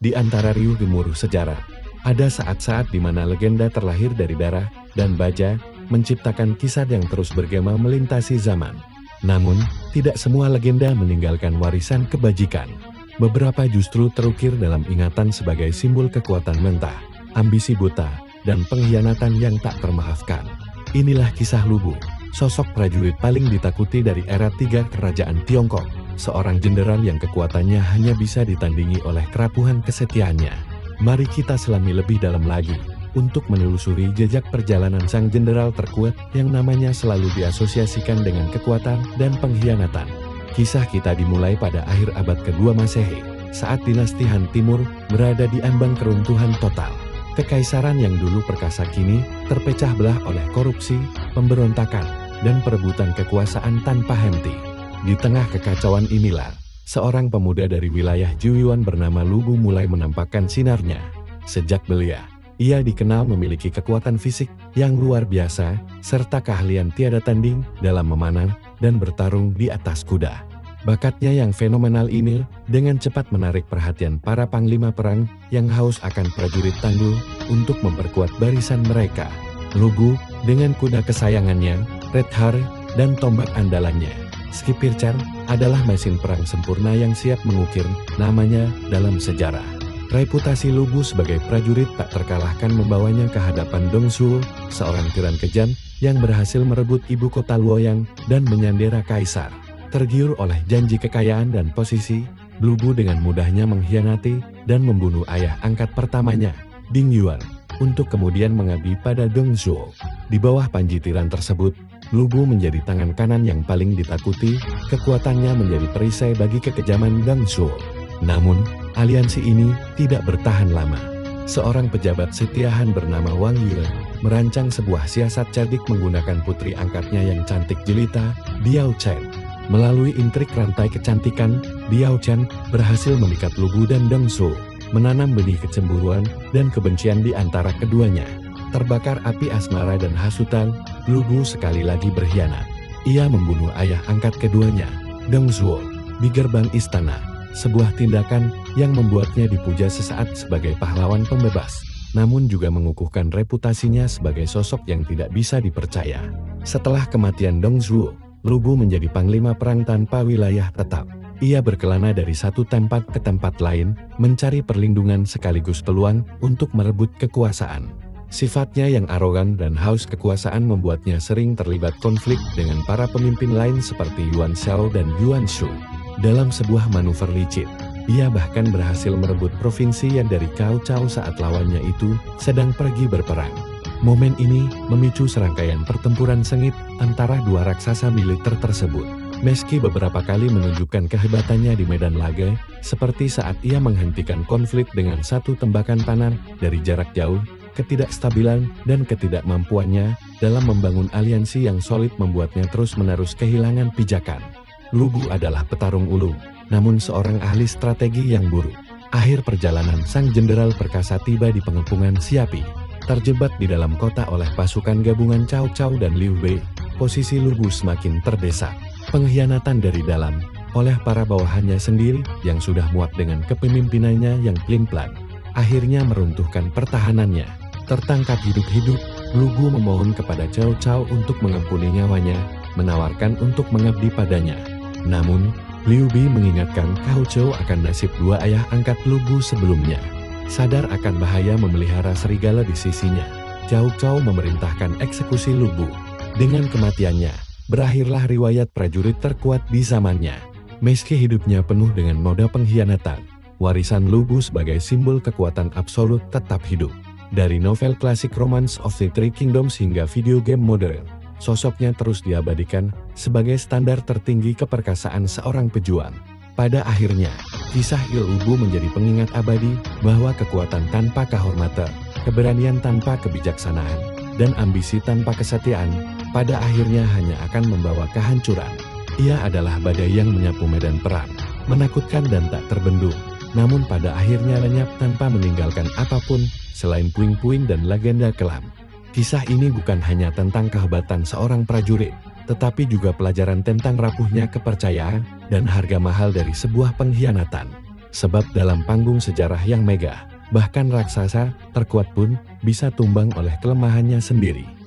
Di antara riuh gemuruh sejarah, ada saat-saat di mana legenda terlahir dari darah dan baja, menciptakan kisah yang terus bergema melintasi zaman. Namun, tidak semua legenda meninggalkan warisan kebajikan. Beberapa justru terukir dalam ingatan sebagai simbol kekuatan mentah, ambisi buta, dan pengkhianatan yang tak termaafkan. Inilah kisah Lu Bu, sosok prajurit paling ditakuti dari era 3 kerajaan Tiongkok, seorang jenderal yang kekuatannya hanya bisa ditandingi oleh kerapuhan kesetiaannya. Mari kita selami lebih dalam lagi, untuk menelusuri jejak perjalanan sang jenderal terkuat yang namanya selalu diasosiasikan dengan kekuatan dan pengkhianatan. Kisah kita dimulai pada akhir abad kedua Masehi, saat dinasti Han Timur berada di ambang keruntuhan total. Kekaisaran yang dulu perkasa kini terpecah belah oleh korupsi, pemberontakan, dan perebutan kekuasaan tanpa henti. Di tengah kekacauan inilah, seorang pemuda dari wilayah Jiuyuan bernama Lu Bu mulai menampakkan sinarnya. Sejak belia, ia dikenal memiliki kekuatan fisik yang luar biasa, serta keahlian tiada tanding dalam memanah dan bertarung di atas kuda. Bakatnya yang fenomenal ini dengan cepat menarik perhatian para panglima perang yang haus akan prajurit tangguh untuk memperkuat barisan mereka. Lu Bu dengan kuda kesayangannya, Red Har, dan tombak andalannya, Skipirchar, adalah mesin perang sempurna yang siap mengukir namanya dalam sejarah. Reputasi Lu Bu sebagai prajurit tak terkalahkan membawanya ke hadapan Dong Zhuo, seorang tiran kejam yang berhasil merebut ibu kota Luoyang dan menyandera kaisar. Tergiur oleh janji kekayaan dan posisi, Lu Bu dengan mudahnya mengkhianati dan membunuh ayah angkat pertamanya, Ding Yuan, untuk kemudian mengabdi pada Dong Zhuo. Di bawah panji tiran tersebut, Lu Bu menjadi tangan kanan yang paling ditakuti, kekuatannya menjadi perisai bagi kekejaman Dong Zhuo. Namun, aliansi ini tidak bertahan lama. Seorang pejabat setiahan bernama Wang Yue merancang sebuah siasat cerdik menggunakan putri angkatnya yang cantik jelita, Diao Chen. Melalui intrik rantai kecantikan, Diao Chen berhasil memikat Lu Bu dan Dong Zhuo, menanam benih kecemburuan dan kebencian di antara keduanya. Terbakar api asmara dan hasutan, Lu Bu sekali lagi berkhianat. Ia membunuh ayah angkat keduanya, Dong Zhuo, di gerbang istana. Sebuah tindakan yang membuatnya dipuja sesaat sebagai pahlawan pembebas, namun juga mengukuhkan reputasinya sebagai sosok yang tidak bisa dipercaya. Setelah kematian Dong Zhuo, Lu Bu menjadi panglima perang tanpa wilayah tetap. Ia berkelana dari satu tempat ke tempat lain, mencari perlindungan sekaligus peluang untuk merebut kekuasaan. Sifatnya yang arogan dan haus kekuasaan membuatnya sering terlibat konflik dengan para pemimpin lain seperti Yuan Shao dan Yuan Shu. Dalam sebuah manuver licin, ia bahkan berhasil merebut provinsi yang dari Cao Cao saat lawannya itu sedang pergi berperang. Momen ini memicu serangkaian pertempuran sengit antara dua raksasa militer tersebut. Meski beberapa kali menunjukkan kehebatannya di medan laga, seperti saat ia menghentikan konflik dengan satu tembakan panah dari jarak jauh, ketidakstabilan dan ketidakmampuannya dalam membangun aliansi yang solid membuatnya terus-menerus kehilangan pijakan. Lu Bu adalah petarung ulung, namun seorang ahli strategi yang buruk. Akhir perjalanan sang jenderal perkasa tiba di pengepungan Siapi. Terjebak di dalam kota oleh pasukan gabungan Cao Cao dan Liu Bei, posisi Lu Bu semakin terdesak. Pengkhianatan dari dalam, oleh para bawahannya sendiri yang sudah muak dengan kepemimpinannya yang pelin-pelan, akhirnya meruntuhkan pertahanannya. Tertangkap hidup-hidup, Lu Bu memohon kepada Cao Cao untuk mengampuni nyawanya, menawarkan untuk mengabdi padanya. Namun, Liu Bei mengingatkan Cao Cao akan nasib dua ayah angkat Lu Bu sebelumnya. Sadar akan bahaya memelihara serigala di sisinya, Cao Cao memerintahkan eksekusi Lu Bu. Dengan kematiannya, berakhirlah riwayat prajurit terkuat di zamannya. Meski hidupnya penuh dengan noda pengkhianatan, warisan Lu Bu sebagai simbol kekuatan absolut tetap hidup. Dari novel klasik Romance of the Three Kingdoms hingga video game modern, sosoknya terus diabadikan sebagai standar tertinggi keperkasaan seorang pejuang. Pada akhirnya, kisah Lu Bu menjadi pengingat abadi bahwa kekuatan tanpa kehormatan, keberanian tanpa kebijaksanaan, dan ambisi tanpa kesetiaan, pada akhirnya hanya akan membawa kehancuran. Ia adalah badai yang menyapu medan perang, menakutkan dan tak terbendung, namun pada akhirnya lenyap tanpa meninggalkan apapun selain puing-puing dan legenda kelam. Kisah ini bukan hanya tentang kehebatan seorang prajurit, tetapi juga pelajaran tentang rapuhnya kepercayaan dan harga mahal dari sebuah pengkhianatan. Sebab dalam panggung sejarah yang megah, bahkan raksasa terkuat pun bisa tumbang oleh kelemahannya sendiri.